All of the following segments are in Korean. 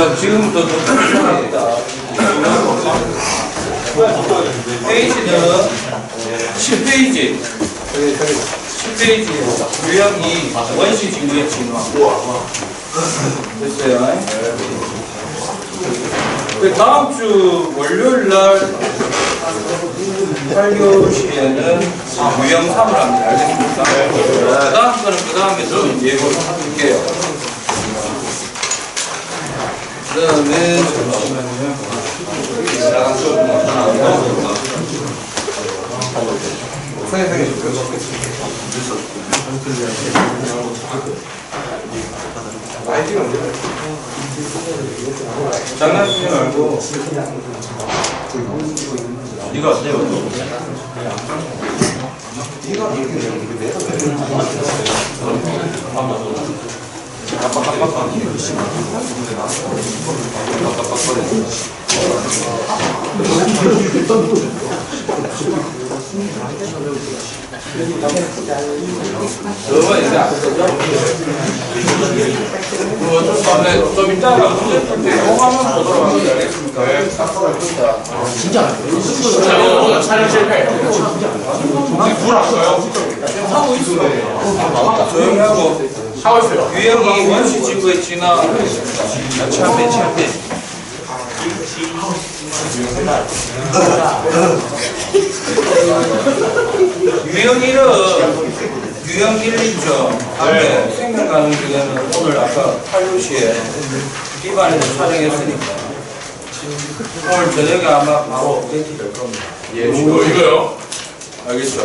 자, 지금부터 시작합니다. 페이지는 10페이지. 10페이지. 유형 2. 원시 지구의 진화. 됐어요. 다음 주 월요일 날 8교시에는 유형 3을 합니다. 알겠습니까? 그 다음 거는 그 다음에 좀 예고를 할게요. 그 다음에 장난치지 말고 네가 어때요? 좀 이따가 문제 풀 때 영화만 보도록 하면 알겠습니까? 진짜 촬영 실패. 불 왔어요? 하고 있어요. 조용히 하고. 하고 있어요. 유형이 원시 지구의 진화. 치안배. 유형 1, 2점. 앞에 생명 가능 기간은 오늘 아까 8교시에 비반에서 촬영했으니까 오늘 저녁에 아마 바로 업데이트 될 겁니다. 예, 이거요? 알겠죠?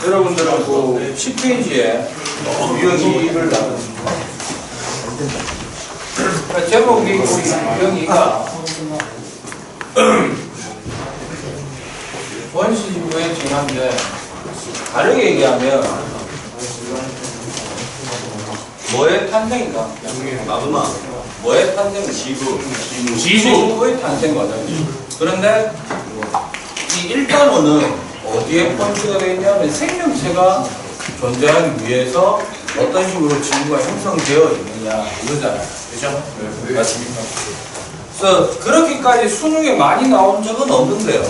여러분들은 그 10페이지에 유형 2를 나눴습니다. 제목이 우리 유형 2가 원시 지구의 진화인데 다르게 얘기하면 뭐의 탄생인가? 뭐의 탄생? 지구의 탄생 과정이죠. 그런데 이 1단원은 어디에 포인트가 되어 있냐면 생명체가 존재하기 위해서 어떤 식으로 지구가 형성되어 있느냐 이거잖아요. 그죠? 맞습니까? 그래서 그렇게까지 수능에 많이 나온 적은 없는데요.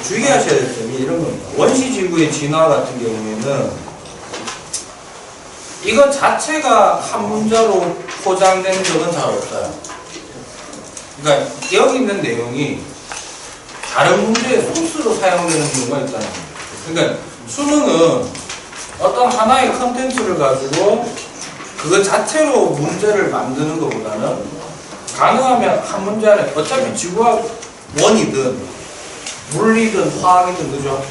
주의하셔야 될 점이 이런 겁니다. 원시 지구의 진화 같은 경우에는 이거 자체가 한 문자로 포장된 적은 잘 없어요. 그러니까 여기 있는 내용이 다른 문제의 소스로 사용되는 경우가 있다는 겁니다. 그러니까 수능은 어떤 하나의 컨텐츠를 가지고 그거 자체로 문제를 만드는 것보다는 가능하면 한 문제 안에 어차피 지구학 원이든 물리든 화학이든 그죠?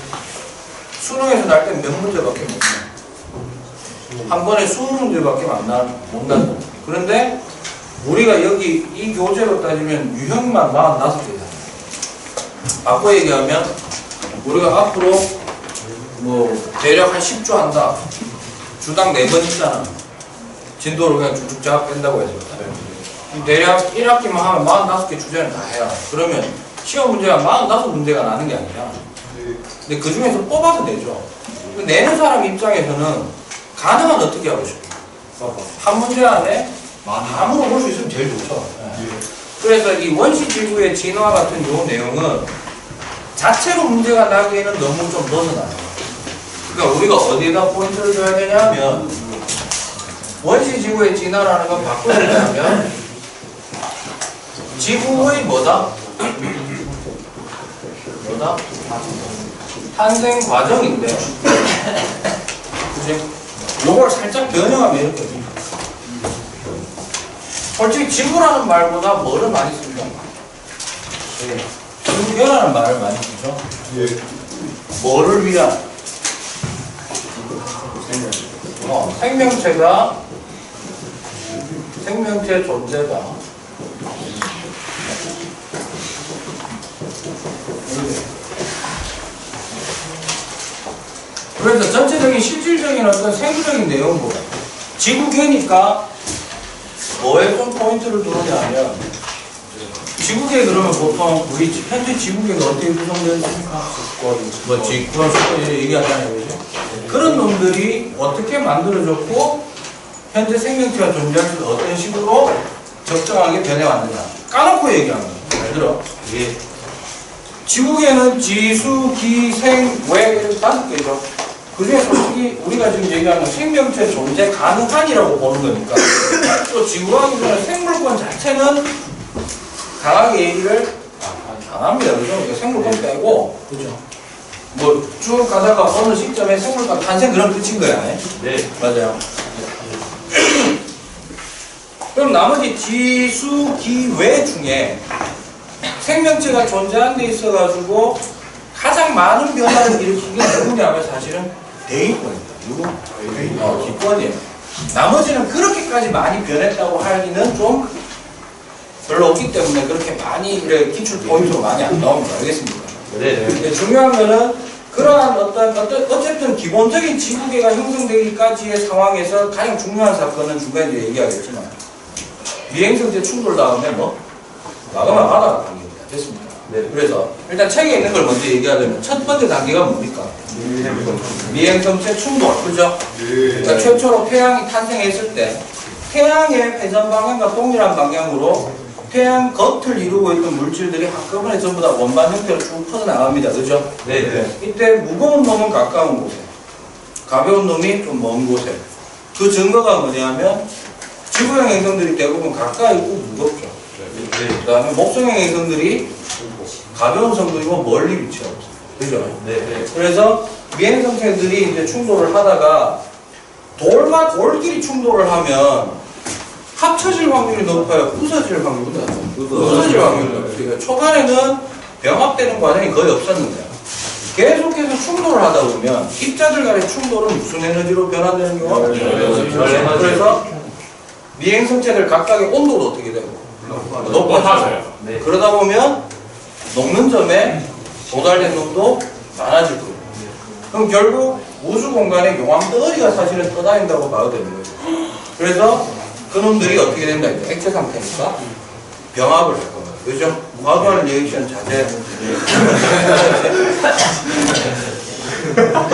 수능에서 날 때 몇 문제밖에 못 나. 한 번에 20문제밖에 못 난다. 그런데 우리가 여기 이 교재로 따지면 유형만 45개잖아요. 바꿔 얘기하면 우리가 앞으로 뭐 대략 한 10주 한다. 주당 4번 있잖아. 진도를 그냥 쭉쭉 쫙 뺀다고 해서. 대략 1학기만 하면 45개 주제는 다 해요. 그러면 시험 문제가 45문제가 나는 게 아니라 근데 그 중에서 뽑아서 내죠. 내는 사람 입장에서는 가능한 어떻게 하고 싶어요? 한 문제 안에 다 물어볼 수 있으면 제일 좋죠. 그래서 이 원시 지구의 진화 같은 요 내용은 자체로 문제가 나기에는 너무 좀 벗어나요. 그러니까 우리가 어디에다 포인트를 줘야 되냐면 원시 지구의 진화라는 건 바꾸려면 지구의 뭐다? 탄생 과정인데 그치? 요걸 살짝 변형하면 이렇게 됩니다. 솔직히 지구라는 말보다 뭐를 많이 씁니다? 지구계라는 말을 많이 쓰죠? 뭐를 위한? 생명체 존재가 그래서 전체적인 실질적인 어떤 세부적인 내용보다 지구계니까 뭐에 좀 포인트를 두느냐면 지구계 그러면 보통 우리 현재 지구계가 어떻게 구성되어 있습니까? 뭐 직권, 수권 얘기하잖아요. 그런 놈들이 어떻게 만들어졌고 현재 생명체가 존재할 때 어떤 식으로 적정하게 변해왔느냐 까놓고 얘기하는 거예요. 잘 들어. 예. 지구계는 지수, 기, 생, 외 이렇게 5개죠. 그중에 솔직히 우리가 지금 얘기하는 생명체 존재 가능한이라고 보는 거니까 또 지구과학에서는 생물권 자체는 강하게 얘기를 안 합니다. 그죠? 그러니까 생물권 빼고 그죠? 뭐 쭉 가다가 어느 시점에 생물권 탄생 그런 끝인 거야. 네. 맞아요. 그럼 나머지 지수, 기, 외 중에 생명체가 존재하는 데 있어가지고 가장 많은 변화를 일으킨 게 누구냐면 사실은 대기권입니다. 누구? 기권이에요. 나머지는 그렇게까지 많이 변했다고 하기는 좀 별로 없기 때문에 그렇게 많이 이렇게 기출 포인트로 많이 안 나옵니다. 알겠습니까? 네. 중요한 거는 그러한 어쨌든 기본적인 지구계가 형성되기까지의 상황에서 가장 중요한 사건은 중간에 이제 얘기하겠지만 미행성체 충돌 다음에 뭐 마그마 바다가 당깁니다. 됐습니다. 네. 그래서 일단 책에 있는 걸 먼저 얘기하려면 첫 번째 단계가 뭡니까? 미행성체 충돌, 그죠? 그러니까 최초로 태양이 탄생했을 때 태양의 회전 방향과 동일한 방향으로 태양 겉을 이루고 있던 물질들이 한꺼번에 전부 다 원반 형태로 쭉 퍼져나갑니다. 그죠? 네. 이때 무거운 놈은 가까운 곳에, 가벼운 놈이 좀 먼 곳에. 그 증거가 뭐냐면 지구형 행성들이 대부분 가까이 있고 무겁죠. 그 다음에 목성형 행성들이 가벼운 성들이고 멀리 위치하고 있어요. 그죠? 네. 그래서 미행성체들이 이제 충돌을 하다가 돌과 돌끼리 충돌을 하면 합쳐질 확률이 높아요? 부서질 확률이 높아요? 부서질 확률이 높아요. 그러니까 초반에는 병합되는 과정이 거의 없었는데 계속해서 충돌을 하다 보면 입자들 간의 충돌은 무슨 에너지로 변화되는 경우가 많아요. 그래서 미행성체들 각각의 온도도 어떻게 되고 높아져요. 네. 그러다 보면 녹는 점에 도달된 놈도 많아질 거예요. 그럼 결국 우주 공간에 용암덩어리가 사실은 떠다닌다고 봐도 되는 거죠. 그래서 그놈들이 어떻게 된다? 액체 상태니까 병합을 할 겁니다. 그죠? 과도한 리액션 자제.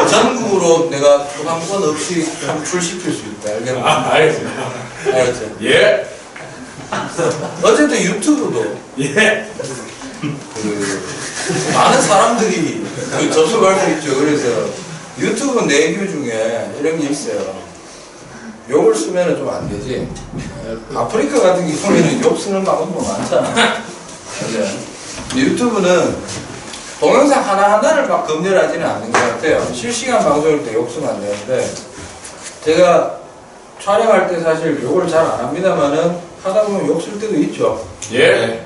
전국으로 내가 조상권 없이 출시킬 수 있다. 알겠나? 알겠습니다. 알겠죠? 예. 어쨌든 유튜브도 예. 많은 사람들이 접속할 수 있죠. 그래서 유튜브 내규 중에 이런 게 있어요. 욕을 쓰면 좀 안 되지. 아프리카 같은 경우에는 욕 쓰는 방법도 많잖아. 맞아요. 유튜브는 동영상 하나하나를 막 검열하지는 않는 것 같아요. 실시간 방송일 때 욕 쓰면 안 되는데 제가 촬영할 때 사실 욕을 잘 안 합니다만은 하다 보면 욕 쓸 때도 있죠. 예.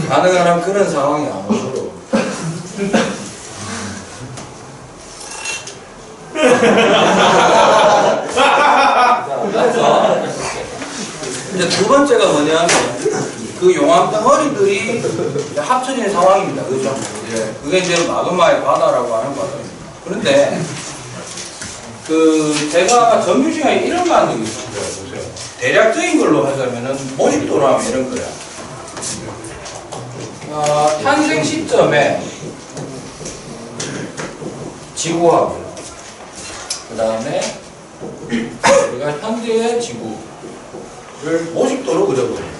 가능한 한 그런 상황이 안 오도록. 그래서 이제 두 번째가 뭐냐면 그 용암 덩어리들이 합쳐진 상황입니다. 그죠? 그게 이제 마그마의 바다라고 하는 거거든요. 그런데 그 제가 정규 시간에 이런 거 한 적이 있어요. 보세요. 대략적인 걸로 하자면은 모집도로 하면 이런 거야. 탄생 시점에 지구하고 그 다음에 우리가 현재의 지구를 모집도로 그려보래요.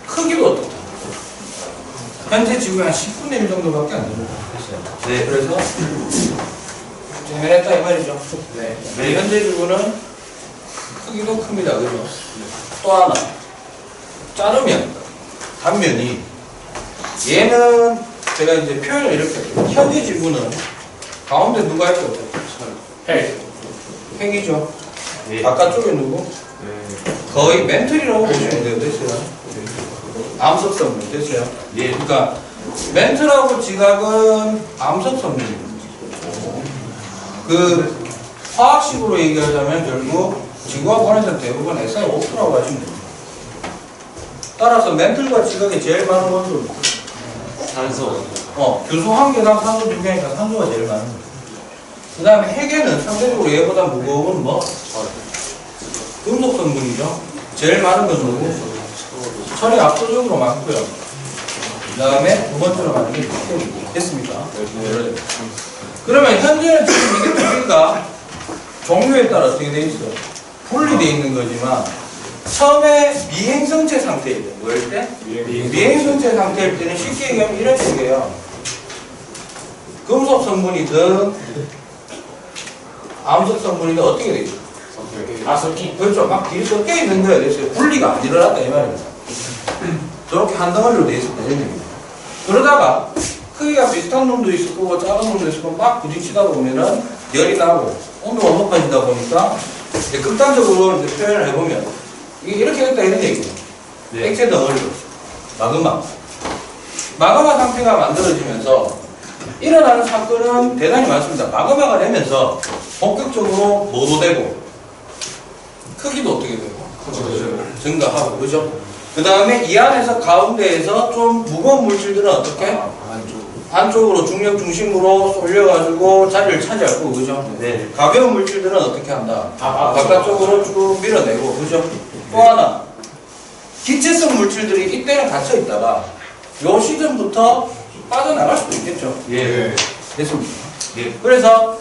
크기도 어떻다. 현재 지구의 한 10분의 1 정도밖에 안 됩니다. 네. 그래서 재미냈다 이 말이죠. 네. 현재 지구는 크기도 큽니다. 그죠? 또 하나 자르면 단면이 얘는 제가 이제 표현을 이렇게 해요. 현재 지구는 가운데 누가 있죠? 핵이죠. 예. 바깥쪽에 누구? 거의 멘틀이라고 보시면 돼요. 됐어요? 암석 성분 됐어요? 예. 그러니까 멘틀하고 지각은 암석 성분입니다. 그 화학식으로 얘기하자면 결국 지구와 본에서 대부분 SiO2라고 하시면 됩니다. 따라서 멘틀과 지각이 제일 많은 원소입니다. 산소. 규소 한 개당 산소 2개니까 산소가 제일 많은 거예요. 그 다음에 핵에는 상대적으로 얘보다 무거운 뭐? 금속 성분이죠. 제일 많은 건 누구? 철이 압도적으로 많고요. 그 다음에 두 번째로 많은 게 nikkel이고. 됐습니까? 그러면 현재는 지금 이게 크기가 종류에 따라 어떻게 돼 있어? 분리되어 있는 거지만 처음에 미행성체 상태일 때 뭐일 때? 미행성체 상태일 때는 쉽게 얘기하면 이런 식이에요. 금속 성분이든 암석 성분이든 어떻게 돼 있어? 아석기. 그렇죠. 막 뒤에 섞여 있는 거야. 그래서 분리가 안 일어났다 이 말입니다. 저렇게 한 덩어리로 돼 있었다 이런 얘기입니다. 그러다가 크기가 비슷한 놈도 있을 거고 작은 놈도 있을 거고 막 부딪히다 보면은 열이 나고 온도가 높아지다 보니까 이제 극단적으로 이제 표현을 해보면 이게 이렇게 됐다 이런 얘기예요. 네. 액체 덩어리로 마그마 상태가 만들어지면서 일어나는 사건은 대단히 많습니다. 마그마가 되면서 본격적으로 뭐도 되고 크기도 어떻게 되고 증가하고 그죠? 그 다음에 이 안에서 가운데에서 좀 무거운 물질들은 어떻게? 안쪽으로 중력 중심으로 쏠려가지고 자리를 차지할 거고 그죠? 네. 가벼운 물질들은 어떻게 한다? 바깥쪽으로 쭉 밀어내고 그죠? 또 하나 기체성 물질들이 이때는 갇혀 있다가 요 시즌부터 빠져나갈 수도 있겠죠. 예. 됐습니다. 예. 그래서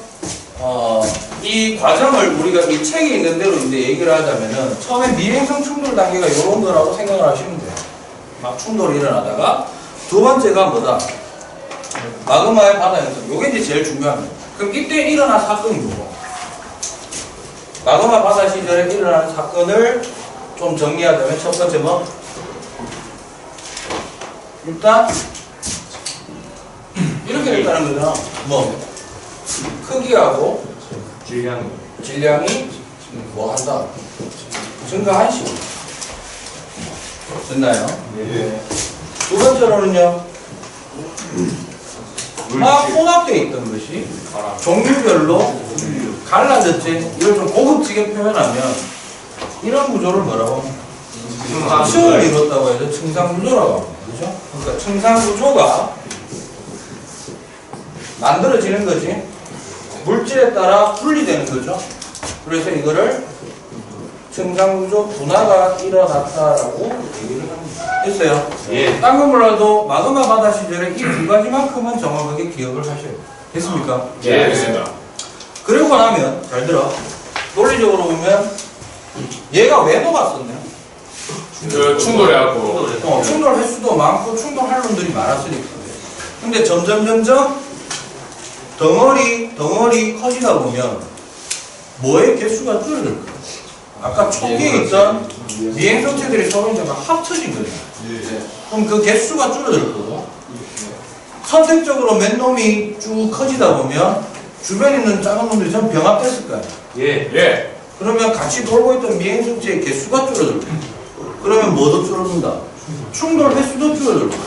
이 과정을 우리가 이 책에 있는 대로 이제 얘기를 하자면은 처음에 미행성 충돌 단계가 이런 거라고 생각을 하시면 돼요. 막 충돌이 일어나다가 두 번째가 뭐다? 마그마의 바다 형성. 요게 이제 제일 중요합니다. 그럼 이때 일어난 사건이 뭐고? 마그마 바다 시절에 일어나는 사건을 좀 정리하자면 첫 번째 뭐? 일단 이렇게 됐다는 거잖아. 뭐? 크기하고 질량이 뭐 한다? 증가한 식으로. 됐나요? 네. 두 번째로는요. 막 혼합되어 있던 것이 종류별로 갈라졌지. 이걸 좀 고급지게 표현하면 이런 구조를 뭐라고 합니까? 층을 이뤘다고 해서 층상구조라고 합니다. 그죠? 그러니까 층상구조가 만들어지는 거지. 물질에 따라 분리되는 거죠. 그래서 이거를 층상구조 분화가 일어났다라고 얘기를 합니다. 됐어요? 예. 딴 건 몰라도 마그마 바다 시절에 이 두 가지만큼은 정확하게 기억을 하셔야 돼요. 됐습니까? 예. 알겠습니다. 그러고 나면 잘 들어. 논리적으로 보면 얘가 왜 녹았었냐? 그 충돌해갖고. 충돌 횟수도 많고 충돌할 놈들이 많았으니까. 근데 점점 덩어리 커지다 보면 뭐의 개수가 줄어들 거야. 아까 초기에 있던 미행성체들이 서로 이제 막 합쳐진 거죠. 그럼 그 개수가 줄어들 거고 선택적으로 맨 놈이 쭉 커지다 보면 주변에 있는 작은 놈들이 전 병합됐을 거야. 예. 그러면 같이 돌고 있던 미행성체의 개수가 줄어들 거야. 그러면 뭐도 줄어든다? 충돌 횟수도 줄어들 거야.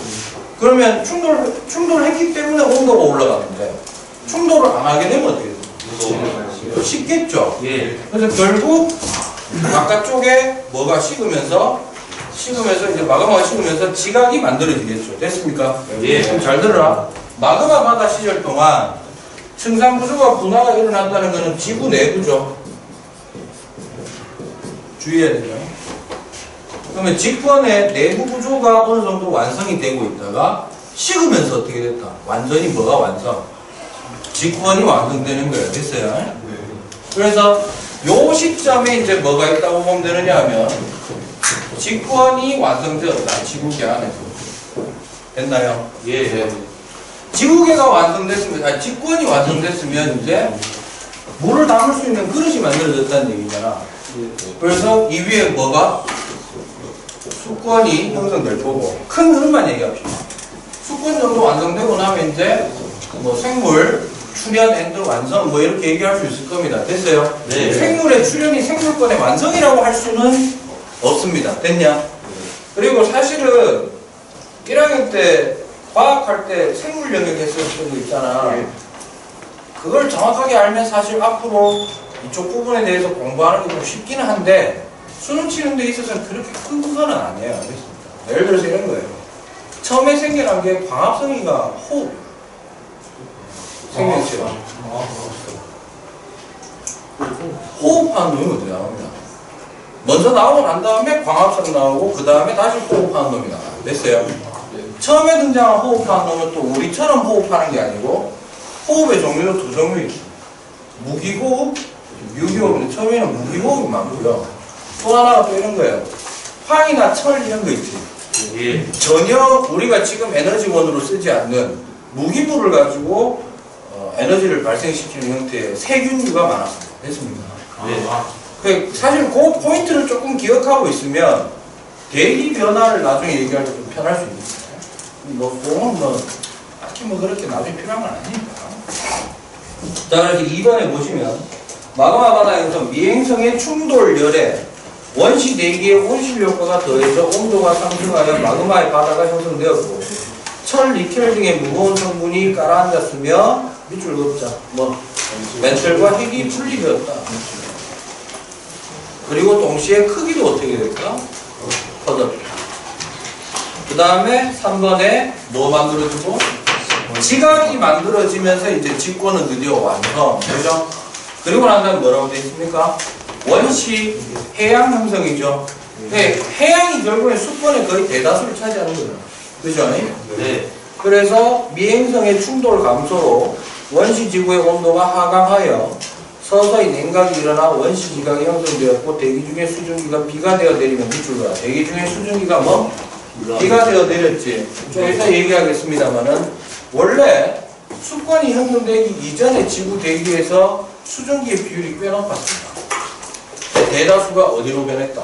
그러면 충돌했기 때문에 온도가 올라가는데 충돌을 안 하게 되면 어떻게 돼요? 식겠죠? 예. 그래서 결국 바깥쪽에 뭐가 식으면서 이제 마그마가 식으면서 지각이 만들어지겠죠. 됐습니까? 예. 그럼 잘 들어라. 마그마 바다 시절 동안 층상구조가 분화가 일어났다는 것은 지구 내부죠. 주의해야 되죠. 그러면 직권의 내부 구조가 어느 정도 완성이 되고 있다가 식으면서 어떻게 됐다? 완전히 뭐가 완성? 직권이 완성되는 거예요. 됐어요? 그래서 요 시점에 이제 뭐가 있다고 보면 되느냐 하면 직권이 완성되었다. 지구계 안에서. 됐나요? 예. 지구계가 완성됐으면, 직권이 완성됐으면 이제 물을 담을 수 있는 그릇이 만들어졌다는 얘기잖아. 그래서 이 위에 뭐가? 수권이 형성될 거고. 큰 흐름만 얘기합시다. 수권 정도 완성되고 나면 이제 뭐 생물, 출현, 엔드, 완성 뭐 이렇게 얘기할 수 있을 겁니다. 됐어요? 네. 생물의 출현이 생물권의 완성이라고 할 수는 없습니다. 됐냐? 그리고 사실은 1학년 때 과학할 때 생물 영역 했었던 거 있잖아. 그걸 정확하게 알면 사실 앞으로 이쪽 부분에 대해서 공부하는 게 좀 쉽기는 한데 수능 치는 데 있어서는 그렇게 큰 부분은 아니에요. 알겠습니까? 예를 들어서 이런 거예요. 처음에 생겨난 게 광합성이가 호흡 생명체요. 호흡하는 놈이 어떻게 나옵니다. 먼저 나오고 난 다음에 광합성 나오고 그 다음에 다시 호흡하는 놈이 나와요. 됐어요? 처음에 등장한 호흡하는 놈은 또 우리처럼 호흡하는 게 아니고 호흡의 종류도 두 종류 있어요. 무기호흡, 유기호흡인데 처음에는 무기호흡이 많고요. 또 하나가 또 이런 거예요. 황이나 철 이런 거 있지. 예. 전혀 우리가 지금 에너지원으로 쓰지 않는 무기물을 가지고 에너지를 발생시키는 형태의 세균류가 많았습니다. 됐습니까? 네. 사실 그 포인트를 조금 기억하고 있으면 대기 변화를 나중에 얘기할 때 좀 편할 수 있는 거예요. 그건 딱히 그렇게 나중에 필요한 건 아니니까. 자, 그래서 2번에 보시면 마그마 바다에서 미행성의 충돌열에 원시 대기의 온실 효과가 더해져 온도가 상승하여 마그마의 바다가 형성되었고 철, 니켈 등의 무거운 성분이 가라앉았으며 밑줄 긋자 멘틀과 핵이 분리되었다. 그리고 동시에 크기도 어떻게 될까? 커졌다. 그 다음에 3번에 뭐 만들어지고? 지각이 만들어지면서 이제 직권은 드디어 완성. 그죠? 그리고 난 다음에 뭐라고 되어 있습니까? 원시 해양 형성이죠. 네, 해양이 결국에 수권의 거의 대다수를 차지하는 거죠. 그죠? 네. 그래서 미행성의 충돌 감소로 원시 지구의 온도가 하강하여 서서히 냉각이 일어나 원시 지각이 형성되었고 대기 중에 수증기가 비가 되어 내리면 밑줄 그어. 대기 중에 수증기가 뭐? 비가 되어 내렸지. 좀 이따 얘기하겠습니다만은 원래 수권이 형성되기 이전에 지구 대기에서 수증기의 비율이 꽤 높았습니다. 대다수가 어디로 변했다?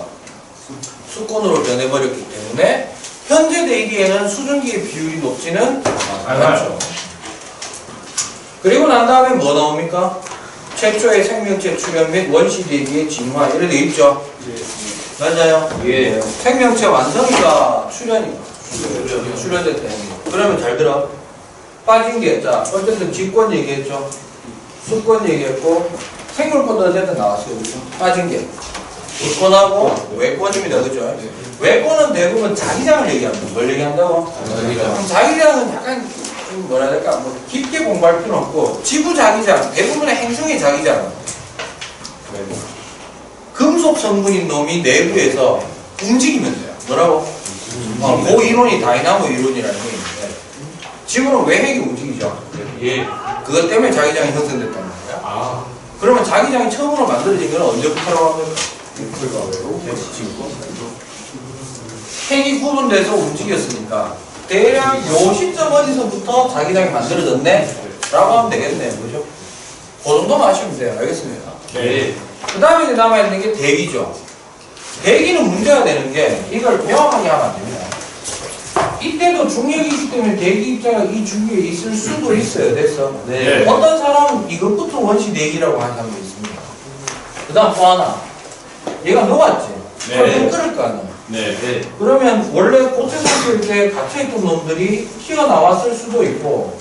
수권으로 변해버렸기 때문에 현재 대기에는 수증기의 비율이 높지는 않았죠. 그리고 난 다음에 뭐 나옵니까? 최초의 생명체 출현 및 원시 대기의 진화 이렇게 돼 있죠. 맞아요? 예. 생명체 완성이가 출현이고 출현됐다. 그러면 잘 들어. 빠진 게, 자, 어쨌든 직권 얘기했죠. 수권 얘기했고, 생물권도 어쨌든 나왔어요. 그죠? 빠진 게. 직권하고 외권입니다. 그죠? 외권은 대부분 자기장을 얘기합니다. 뭘 얘기한다고? 자기장. 자기장은 약간, 좀 뭐라 해야 될까? 깊게 공부할 필요는 없고, 지구 자기장, 대부분의 행성의 자기장. 금속 성분인 놈이 내부에서 움직이면 돼요. 뭐라고? 그 이론이 다이나모 이론이라는 게 있는데, 지구는 왜 핵이 움직이죠? 예. 그것 때문에 자기장이 형성됐단 말이야. 그러면 자기장이 처음으로 만들어진 건 언제부터라고 합니까? 핵이 구분돼서 움직였으니까 대략 요 시점 어디서부터 자기장이 만들어졌네? 라고 하면 되겠네요. 그죠? 그 정도만 아시면 돼요. 알겠습니다. 네. 그 다음에 이제 남아있는 게 대기죠. 대기는 문제가 되는 게 이걸 명확하게 하면 안 됩니다. 이때도 중력이기 때문에 대기 입자가 이 주위에 있을 수도 있어요. 됐어. 네. 어떤 사람은 이것부터 원시 대기라고 하는 사람도 있습니다. 그 다음 또 하나. 얘가 녹았지. 네. 그럼 끓을 거 아니야. 네. 네. 그러면 원래 고체상태일 때 갇혀있던 놈들이 튀어나왔을 수도 있고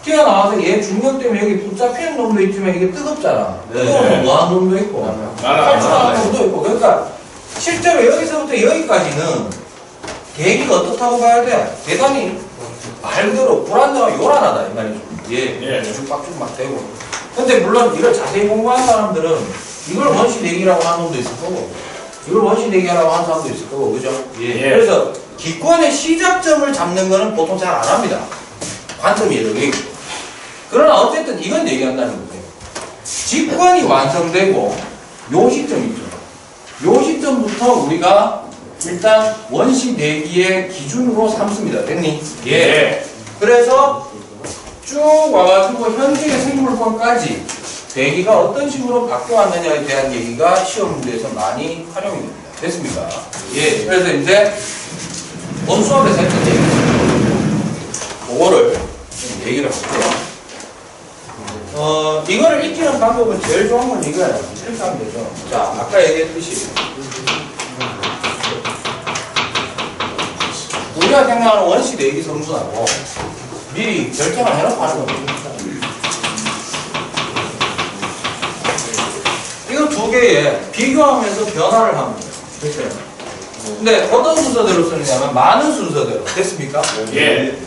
튀어나와서 얘 중력 때문에 여기 붙잡히는 놈도 있지만 이게 뜨겁잖아. 네. 뜨거우면 뭐하는 놈도 있고 탈출하는 놈도 있고 그러니까 실제로 여기서부터 여기까지는 대기가 어떻다고 봐야 돼? 대단히 말 그대로 불안정하고 요란하다 이 말이죠. 예. 쭉박쭉 막 되고. 근데 물론 이걸 자세히 공부하는 사람들은 이걸 원시 대기라고 하는 놈도 있을 거고 이걸 원시 대기라고 하는 사람도 있을 거고 그죠? 예. 그래서 기권의 시작점을 잡는 거는 보통 잘 안 합니다. 관점이 여러 개 있고. 그러나 어쨌든 이건 얘기한다는 거예요. 직권이 완성되고 요 시점 있죠. 요 시점부터 우리가 일단 원시 대기의 기준으로 삼습니다. 됐니? 예. 그래서 쭉 와가지고 현재의 생물권까지 대기가 어떤 식으로 바뀌어왔느냐에 대한 얘기가 시험 문제에서 많이 활용이 됩니다. 됐습니까? 예. 그래서 이제 본 수업에서 했던 얘기 그거를 좀 얘기를 할게요. 이거를 익히는 방법은 제일 좋은 건 이거예요. 이렇게 하면 되죠. 자, 아까 얘기했듯이 우리가 생각하는 원시 대기 성분하고 미리 결정을 해놓고 하는 겁니다. 이거 두 개에 비교하면서 변화를 하면 돼요. 됐어요. 근데 어떤 순서대로 쓰느냐면 많은 순서대로. 됐습니까? 예.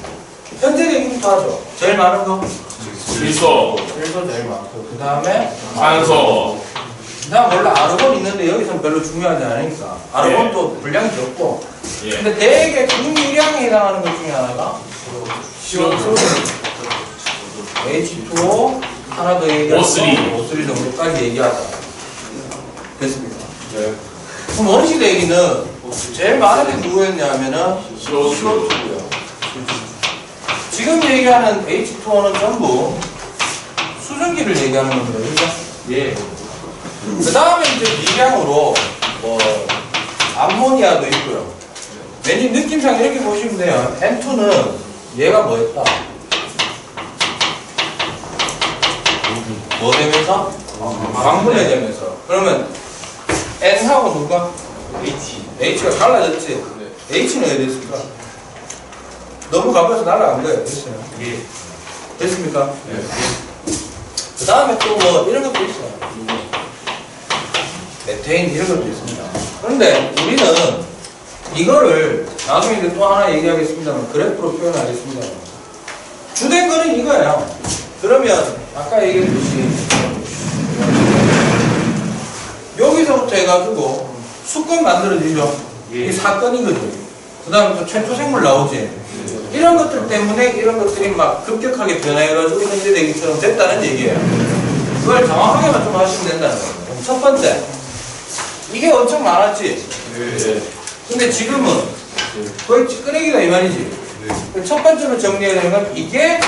현재 대기부터 하죠. 제일 많은 거? 질소, 질소 제일 많고. 그 다음에 산소. 난 원래 아르곤 있는데 여기서는 별로 중요하지 않으니까. 아르곤도 분량이 적고. 예. 근데 대개 근유량에 해당하는 것 중에 하나가 시원소. H2O 하나 더 얘기하고 O3. O3 정도까지 얘기하자. 됐습니까? 네. 그럼 원시 대기는 제일 많은 게 누구였냐면은 CO2. CO2고요. 지금 얘기하는 H2O는 전부 수증기를 얘기하는 겁니다. 그죠? 예. 그 다음에 이제 미량으로 뭐 암모니아도 있고요. 왠지 느낌상 이렇게 보시면 돼요. N2는 얘가 뭐였다? 뭐 되면서? 광분해 되면서. 그러면 N하고 누가? H가 갈라졌지? H는 왜 됐을까? 너무 가벼워서 날아간 거예요. 됐어요. 예. 됐습니까? 네. 그 다음에 또 뭐 이런 것도 있어요. 메테인 이런 것도 있습니다. 그런데 우리는 이거를 나중에 이제 또 하나 얘기하겠습니다만 그래프로 표현하겠습니다. 주된 거는 이거예요. 그러면 아까 얘기했듯이 여기서부터 해가지고 수권 만들어지죠. 예. 이 사건이거든. 그 다음에 또 최초 생물 나오지. 이런 것들 때문에 이런 것들이 막 급격하게 변해가지고 현재 대기처럼 됐다는 얘기예요. 그걸 정확하게만 좀 하시면 된다는 거예요. 첫 번째, 이게 엄청 많았지. 네. 근데 지금은 거의 찌끄레기다 이 말이지. 첫 번째로 정리해야 되는 건 이게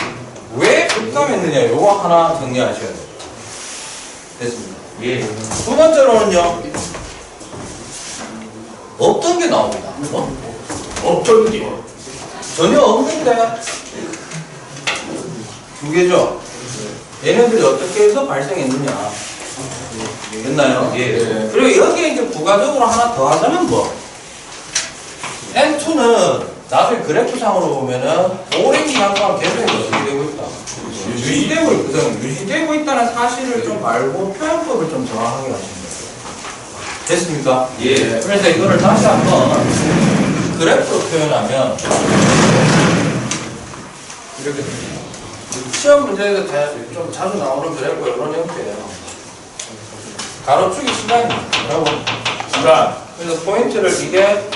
왜 급감했느냐 요거 하나 정리하셔야 돼요. 됐습니다. 예. 두 번째로는요, 없던 게 나옵니다. 어떤 게? 전혀 없는데 두 개죠. 얘네들이 어떻게 해서 발생했느냐 됐나요? 예. 그리고 여기에 이제 부가적으로 하나 더 하자면 뭐 N2는 나중에 그래프상으로 보면은 오랜 기간 동안 계속 어떻게 되고 있다? 유지되고 있거든. 유지되고 있다는 사실을 좀 알고 표현법을 좀 정확하게 하시면 돼요. 됐습니까? 예. 그래서 이거를 다시 한번 그래프로 표현하면 이렇게 됩니다. 시험 문제에서 좀 자주 나오는 그래프가 이런 형태예요. 가로축이 시간입니다. 뭐라고? 시간. 그래서 포인트를 이게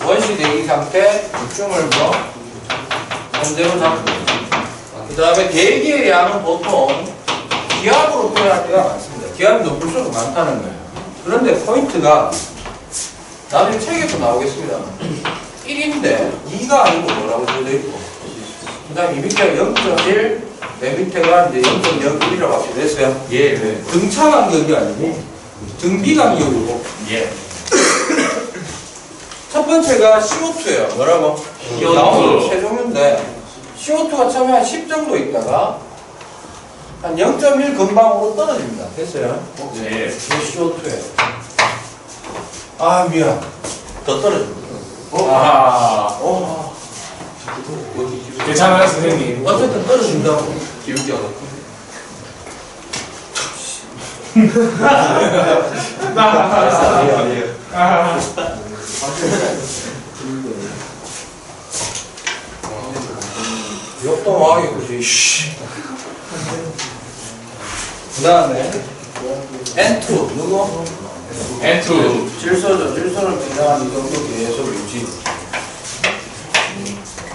원시 대기 상태, 육중을 뭐 현재로 잡고 그 다음에 대기의 양은 보통 기압으로 표현할 때가 많습니다. 기압이 높을수록 많다는 거예요. 그런데 포인트가 나중에 책에도 나오겠습니다. 1인데 2가 아니고 뭐라고 되어 있고 그 다음에 이 밑에가 0.1 맨 밑에가 이제 0.01이라고 하게 됐어요. 예. 네. 등차 간격이 아니고 등비 간격이고 예. 첫 번째가 CO2예요. 뭐라고? CO2. 나오는 최종인데 CO2가 처음에 한 10 정도 있다가 한 0.1 근방으로 떨어집니다. 됐어요? 네. 이게 CO2예요. 아 미안. 더 떨어집니다. 아. 괜찮아요, 선생님. 어쨌든 떨어진다고. 기울기 하나. 욕도 와겠지. 그 다음에 N2 누구? N2. 질소죠. 질소를 굉장한 이 정도 계속 유지.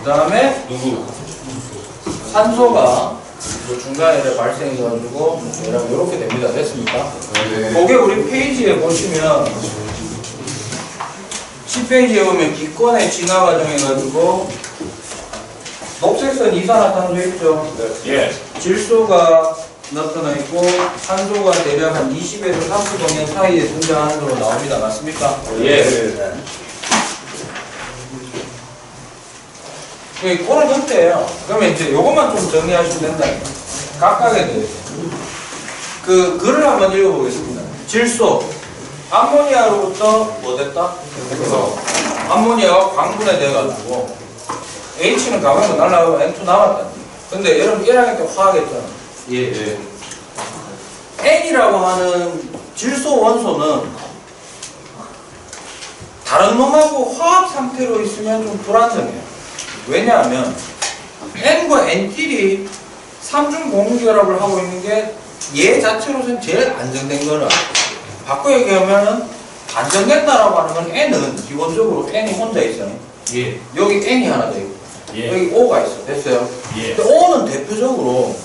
그 다음에 누구? 산소가 그 중간에 발생해가지고 얘랑 이렇게 됩니다. 됐습니까? 네. 그게 우리 페이지에 보시면 10페이지에 보면 기권의 진화 과정 해가지고 녹색선 이산화탄소 있죠? 예. 질소가 나타나 있고 산소가 대략 한 20에서 30억 사이에 등장하는 걸로 나옵니다. 맞습니까? 예. 그런 형태예요. 그러면 이제 요것만 좀 정리하시면 된다. 각각에 대해서. 그 글을 한번 읽어보겠습니다. 질소, 암모니아로부터 뭐 됐다? 그래서 암모니아가 광분해 돼가지고 H는 가방에서 날라가고 N2 남았다. 근데 여러분 1학년 때 화학했잖아. 예. N이라고 하는 질소 원소는 다른 놈하고 화학 상태로 있으면 좀 불안정해요. 왜냐하면 N과 N끼리 삼중 공유결합을 하고 있는 게 얘 자체로서는 제일 안정된 거라. 바꿔 얘기하면 안정된다라고 하는 건 N은 기본적으로 N이 혼자 있어요. 예. 여기 N이 하나 돼 있고 예. 여기 O가 있어. 됐어요? 예. 근데 O는 대표적으로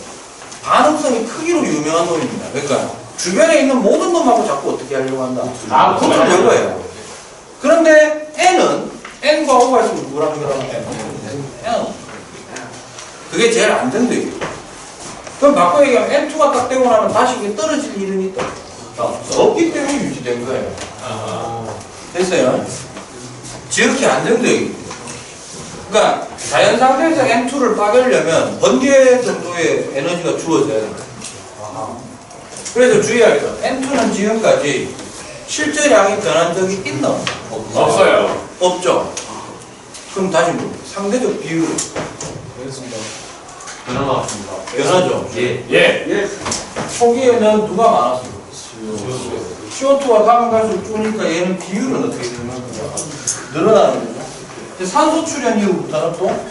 반응성이 크기로 유명한 놈입니다. 그러니까 주변에 있는 모든 놈하고 자꾸 어떻게 하려고 한다? 아, 붙으려고 해요. 그런데 n과 o가 있으면 누구랑 누구랑 n? 그게 제일 안정되게. 그럼 바꿔 얘기하면 n2가 딱 되고 나면 다시 이게 떨어질 일은 있다. 없기 때문에 유지된 거예요. 됐어요? 지극히 안정적이고. 그러니까 자연 상태에서 n2를 빠개려면 번개 정도의 에너지가 주어져야 됩니다. 그래서 주의할 것, n2는 지금까지 실제량이 변한 적이 있나? 없어요. 없죠. 그럼 다시 뭐 상대적 비율 변화 나왔습니다. 변하죠. 예. 초기에는 누가 많았어요? CO2가 가면 갈수록 줄으니까 얘는 비율은 어떻게 되는 거죠? 늘어나는 거죠. 근데 산소 출현 이후부터는 또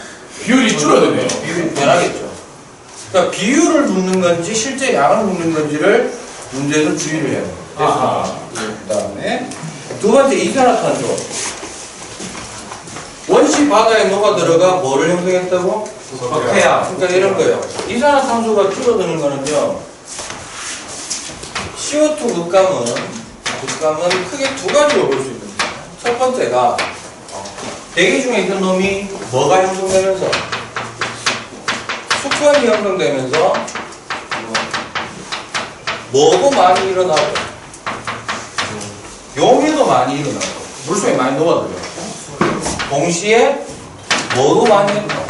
비율이 줄어드네요. 비율이 변하겠죠. 그러니까 비율을 묻는 건지 실제 양을 묻는 건지를 문제에서 주의를 해야 돼요. 아하. 그 다음에 두 번째 이산화탄소. 원시 바다에 녹아 들어가 뭐를 형성했다고? 태양. 그러니까 이런 거예요. 이산화탄소가 줄어드는 거는요. CO2 극감은 크게 두 가지로 볼 수 있습니다. 첫 번째가 대기 중에 있던 놈이 뭐가 형성되면서 수권이 형성되면서 뭐도 많이 일어나고 용해도 많이 일어나고 물속에 많이 녹아들어요. 동시에 뭐도 많이 일어나고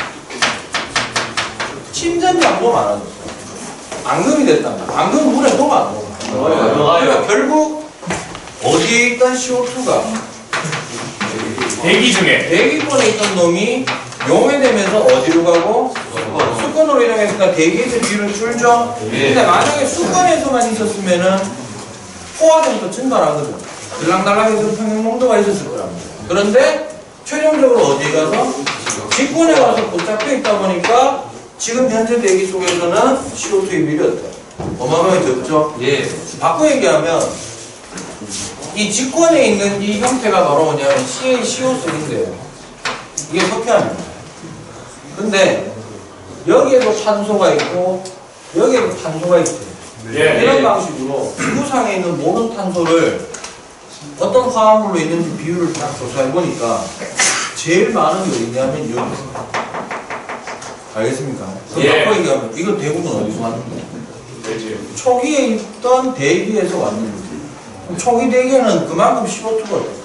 침전량도 많아졌어요. 앙금이 됐단 말이에요. 앙금은 물에 녹아 안 녹아. 그러니까 결국 어디에 있던 CO2가 대기 중에. 대기권에 있던 놈이 용해되면서 어디로 가고? 수권으로 이동했으니까 대기에서 비율은 줄죠? 근데 만약에 수권에서만 있었으면은 포화정도 증발하거든. 들락날락해서 평형농도가 있었을 거랍니다. 그런데 최종적으로 어디에 가서? 직권에 가서 붙잡혀 있다 보니까 지금 현재 대기 속에서는 CO2의 비율이 어때요? 어마어마하게 적죠? 바꿔 얘기하면 이 직권에 있는 이 형태가 바로 뭐냐면 CaCO3인데요. 이게 석회합니다. 근데 여기에도 탄소가 있고 여기에도 탄소가 있어요. 이런 방식으로 지구상에 있는 모든 탄소를 어떤 화합물로 있는지 비율을 딱 조사해 보니까 제일 많은 게 어디냐면 여기 있습니다. 알겠습니까? 그럼 바꿔 얘기하면 이거 대부분 어디서 왔는데? 초기에 있던 대기에서 왔는데 초기 대기에는 그만큼 CO2가 없다.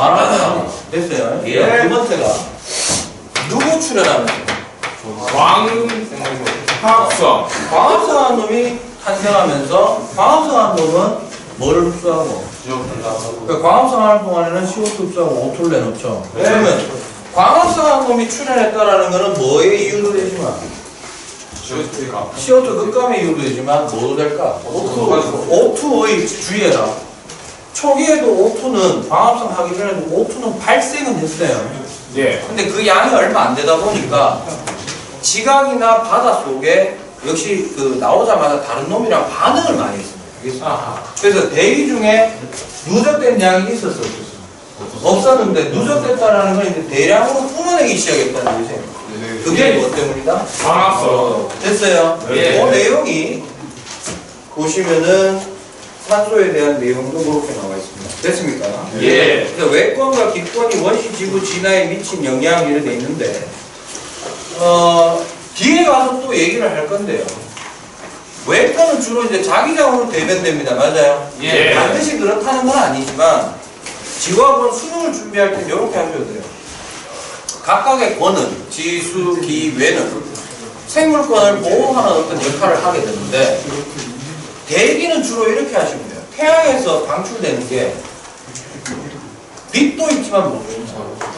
알아요. 됐어요? 두 번째가 누구 출연하면 광합성. 광합성한 놈이 탄생하면서 광합성한 놈은 뭐를 흡수하고? 그러니까 광합성하는 동안에는 CO2 흡수하고 O2를 내놓죠. 그러면 광합성한 놈이 출현했다라는 거는 뭐의 이유도 되지만 CO2 극감의 이유도 되지만 뭐도 될까? O2의 주의해라. 초기에도 O2는 광합성 하기 전에도 O2는 발생은 했어요. 근데 그 양이 얼마 안 되다 보니까 지각이나 바다 속에 역시 그 나오자마자 다른 놈이랑 반응을 많이 했습니다. 그래서 대기 중에 누적된 양이 있었어요. 없었는데 누적됐다라는 건 이제 대량으로 뿜어내기 시작했다는 뜻이에요. 그게 뭐 때문이다? 광합성. 됐어요. 그 내용이 보시면은 산소에 대한 내용도 그렇게 나와 있습니다. 됐습니까? 그래서 외권과 기권이 원시 지구 진화에 미친 영향 이렇게 돼 있는데 뒤에 가서 또 얘기를 할 건데요. 외권은 주로 이제 자기장으로 대변됩니다. 맞아요? 반드시 그렇다는 건 아니지만 지구학원 수능을 준비할 때 이렇게 하셔도 돼요. 각각의 권은 지수, 기, 외는 생물권을 보호하는 어떤 역할을 하게 되는데 대기는 주로 이렇게 하시면 돼요. 태양에서 방출되는 게 빛도 있지만 뭐죠?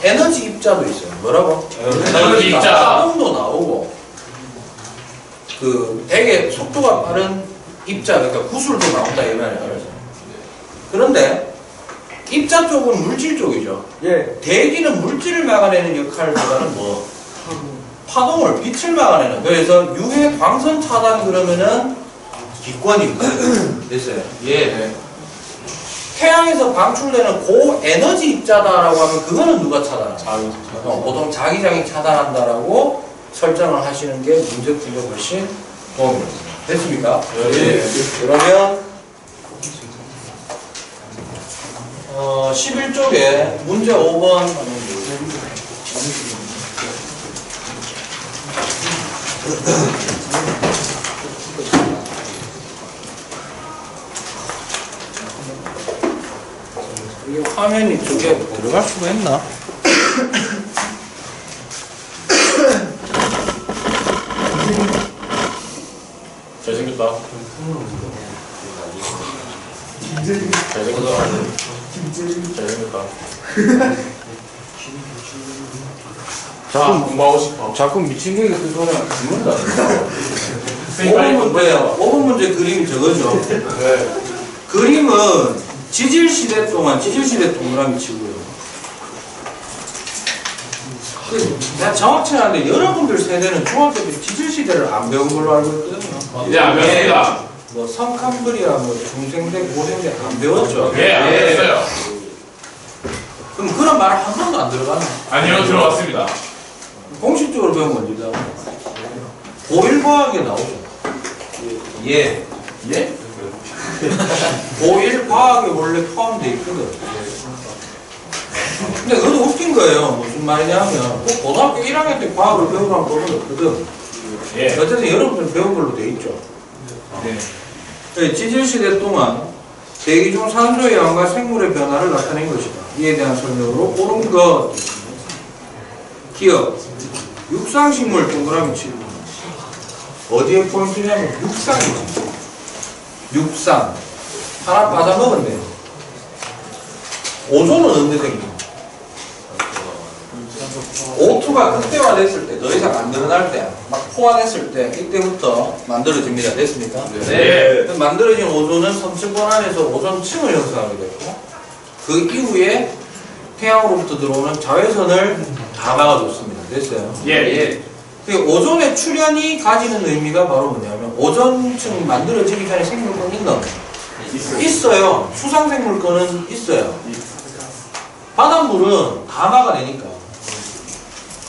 에너지 입자도 있어요. 뭐라고? 에너지 입자. 자동도 나오고 그 되게 속도가 빠른 입자, 그러니까 구슬도 나온다 이 말이에요. 그런데 입자 쪽은 물질 쪽이죠. 대기는 물질을 막아내는 역할보다는 뭐 파동을, 빛을 막아내는. 그래서 유해 광선 차단 그러면은 기권입니다. 됐어요? 태양에서 방출되는 고에너지 입자다라고 하면 그거는 누가 차단하죠? 보통 자기장이 차단한다라고 설정을 하시는 게 문제 풀기가 훨씬 도움이 됩니다. 됐습니까? 그러면 11쪽에 문제 5번. 이게 화면이 두 개 들어갈 수가 있나? 잘생겼다. 잘생겼다. 잘생겼다. 자, 공부하고 싶어. 자꾸 미친 개가 그 소리가 듣는다. 그러니까 5번 이거 문제야. 5번 문제 그림이 저거죠. 네. 그림은 지질시대 동안 지질시대 동그라미 치고요. 내가 정확치는 않은데 여러분들 세대는 중학교 때 지질시대를 안 배운 걸로 알고 있거든요. 이제 안 배웠습니다. 뭐 성캄브리아, 뭐 중생대, 고생대 안 배웠죠. 예, 안 배웠어요. 그럼 그런 말 한 번도 안 들어가나? 아니요, 들어왔습니다. 공식적으로 배우면 언제다? 고1과학에 나오죠. 예. 예? 고1 과학에 원래 포함되어 있거든. 근데 그것도 웃긴 거예요. 무슨 말이냐면 꼭 고등학교 1학년 때 과학을 배우라는 법은 없거든. 예. 어쨌든 여러분들 배운 걸로 돼 있죠. 네. 지질시대 동안 대기 중 산소의 양과 생물의 변화를 나타낸 것이다. 이에 대한 설명으로 옳은 것. 기억. 육상식물 동그라미 치고. 어디에 포인트냐면 육상이지. 육상. 하나 받아먹으면 돼요. 오존은 언제 생겨? O2가 극대화됐을 때, 더 이상 안 늘어날 때, 막 포화됐을 때, 이때부터 만들어집니다. 됐습니까? 네. 만들어진 오존은 섬층권 안에서 오존층을 형성하게 됐고, 그 이후에 태양으로부터 들어오는 자외선을 다 막아줬습니다. 됐어요? 예, 예. 오존의 출현이 가지는 의미가 바로 뭐냐면, 오존층이 만들어지기 전에 생물권이 있나? 있어요. 수상생물권은 있어요. 바닷물은 다 막아내니까.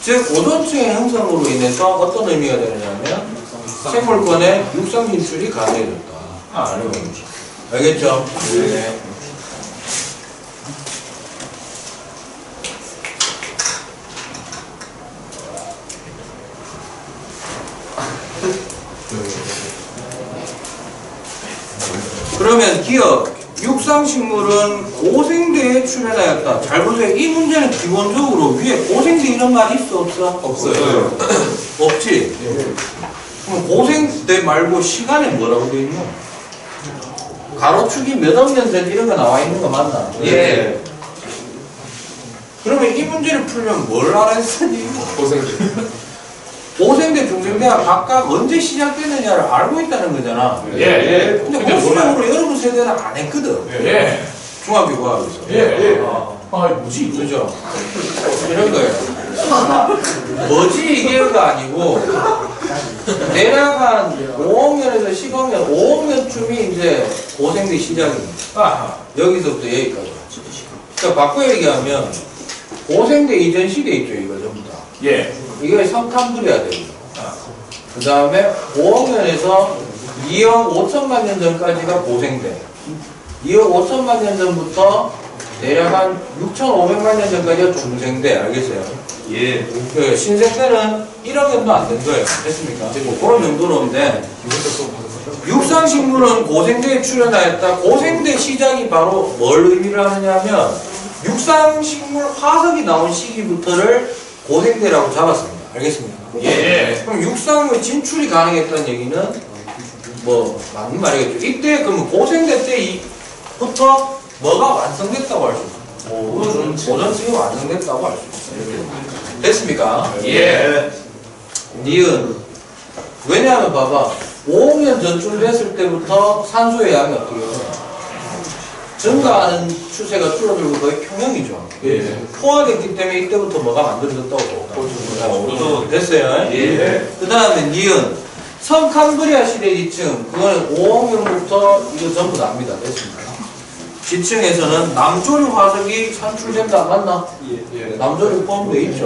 즉 오존층의 형성으로 인해서 어떤 의미가 되느냐면 생물권의 육상 진출이 가능해졌다. 알겠죠? 네. 그러면 기억. 육상식물은 고생대에 출현하였다. 잘 보세요. 이 문제는 기본적으로 위에 고생대 이런 말이 있어 없어? 없어요. 없지? 그럼 고생대 말고 시간에 뭐라고 돼 있노? 가로축이 몇 억 년 전 이런 거 나와 있는 거 맞나? 예. 그러면 이 문제를 풀면 뭘 알았으니? 고생들. 고생대, 중생대가 각각 언제 시작되느냐를 알고 있다는 거잖아. 예, 예. 근데 몰라요. 공식적으로 여러분 세대는 안 했거든. 예. 중학교 과학에서. 예, 예. 아, 뭐지, 이거? 그죠? 이런 거예요. 뭐지 이게가 아니고 대략 한 5학년에서 10학년, 5학년쯤이 이제 고생대 시작입니다. 아하. 여기서부터 여기까지. 그러니까 바꿔 얘기하면 고생대 이전 시대 있죠, 이거 전부 다. 예. 이게 성탐브리아 됩니다. 그 다음에 5학년에서 2억 5천만 년 전까지가 고생대. 2억 5천만 년 전부터 대략 한 6,500만 년 전까지가 중생대. 알겠어요? 예. 그 신생대는 1억 년도 안 된 거예요. 됐습니까? 뭐 그런 정도로인데 육상식물은 고생대에 출현하였다. 고생대 시작이 바로 뭘 의미를 하느냐면 육상식물 화석이 나온 시기부터를 고생대라고 잡았습니다. 알겠습니까? 예. 그럼 육상의 진출이 가능했다는 얘기는 뭐 맞는 말이겠죠. 이때 그러면 고생대 때부터 뭐가 완성됐다고 할 수 있어요. 오존층이 완성됐다고 할 수 있어요. 됐습니까? 예. 니은. 왜냐하면 봐봐. 5억 년 전쯤 됐을 때부터 산소의 양이 어떻게 돼요? 증가하는 추세가 줄어들고 거의 평형이죠. 예. 포화됐기 때문에 이때부터 뭐가 만들어졌다고. 오존. 됐어요? 예. 그 다음에 니은. 성캄브리아 시대 지층. 그거는 5억 년부터 이거 전부 납니다. 됐습니까? 지층에서는 남조류 화석이 산출된다. 맞나? 예. 남조류 포함되어 있죠.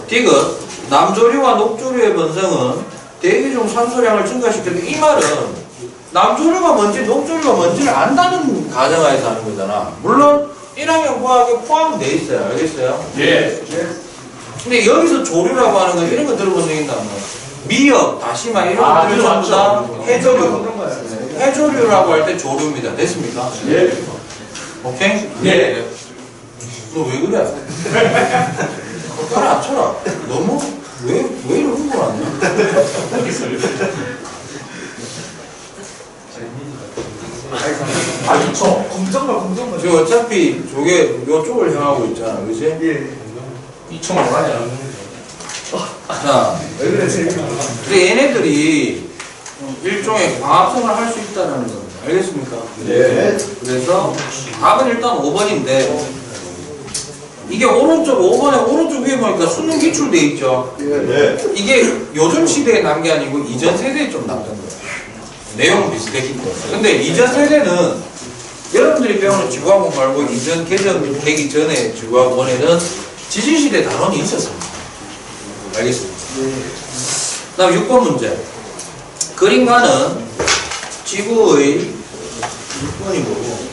디귿. 남조류와 녹조류의 번성은 대기 중 산소량을 증가시켰는데 이 말은 남조류가 뭔지 농조류가 뭔지를 안다는 가정하에서 하는 거잖아. 물론 1학년 과학에 포함돼 있어요. 알겠어요? 예. 근데 여기서 조류라고 하는 건 이런 거 들어본 적 있나? 뭐 미역, 다시마 이런 것들을 전부 다 해조류. 해조류라고 할 때 조류입니다. 됐습니까? 예. 오케이? 예. 너 왜 그래? 빨리 쳐라. 너무 왜 이러는 거 아니야? 아, 좋죠. 공정만. 지금 어차피 저게 요쪽을 향하고 있잖아, 그지? 예. 2층 뭐하냐? 자, 왜 그래, 재밌나? 근데 얘네들이 일종의 광합성을 할 수 있다는 겁니다. 알겠습니까? 예. 그래서 답은 일단 5번인데 이게 오른쪽 5번에 오른쪽 위에 보니까 수능 기출돼 있죠. 예. 이게 요즘 시대에 난 게 아니고 이전 세대에 좀 났던 거예요. 내용은 비슷했기 때문에. 근데 이전 세대는 여러분들이 배우는 지구학원 말고 이전 개정되기 전에 지구학원에는 지진시대 단원이 있었습니다. 알겠습니다. 그 다음 6번 문제. 그림과는 지구의 6번이 뭐고?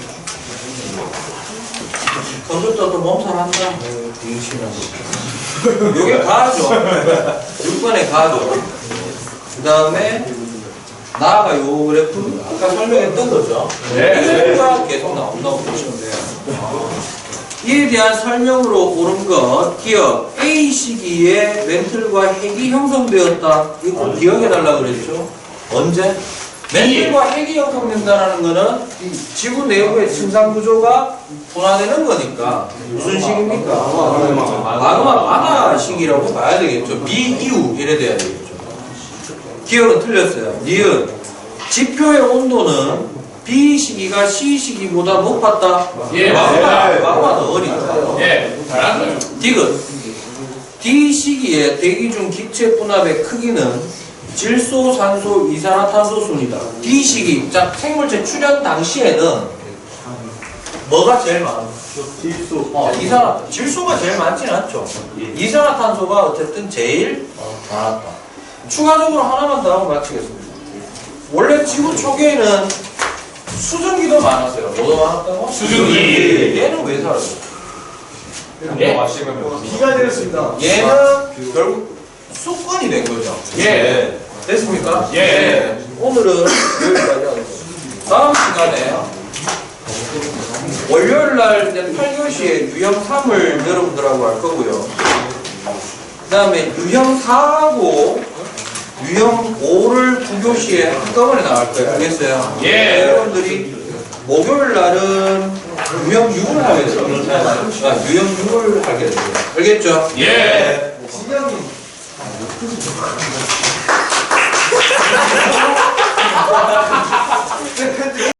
컴퓨터도 몸살한다. 빙신하고. 요게 가죠. 6번에 가죠. 그 다음에 나아가 요 그래프 아까 설명했던 거죠. 네. 이거가 계속 나온다고 보시면 돼요. 이에 대한 설명으로 옳은 것, 기억 A 시기에 멘틀과 핵이 형성되었다. 이거 꼭 기억해달라 그랬죠. 언제? 멘틀과 핵이 형성된다는 거는 지구 내부의 침상 구조가 분화되는 거니까 무슨 시기입니까? 마그마 바다 시기라고 봐야 되겠죠. 미이후 이래 돼야 되겠죠. 기억은 틀렸어요. 니은 지표의 온도는 B 시기가 C 시기보다 높았다. 예. 마그마 더 어리다. 예. 잘한 거예요. 디귿 D 시기에 대기 중 기체 분압의 크기는 질소, 산소, 이산화탄소 순이다. D 시기, 자 생물체 출현 당시에는 뭐가 제일 많아? 질소. 질소가 제일 많지는 않죠. 이산화탄소가 어쨌든 제일 많았다. 추가적으로 하나만 더 하고 마치겠습니다. 원래 지구 초기에는 수증기도 많았어요. 뭐가 많았다고? 수증기. 얘는 왜 사라졌어? 예. 비가 내렸습니다. 얘는 결국 수건이 된 거죠. 예. 됐습니까? 예. 오늘은 여기까지 하겠습니다. 다음 시간에 월요일날 이제 8교시에 유형 3을 여러분들하고 할 거고요. 그 다음에 유형 4하고 유형 5를 9교시에 한꺼번에 나갈 거예요. 알겠어요? 예. 여러분들이 목요일날은 유형 6을 하게 돼요. 유형 6을 하게 돼요. 알겠죠? 예. 진영이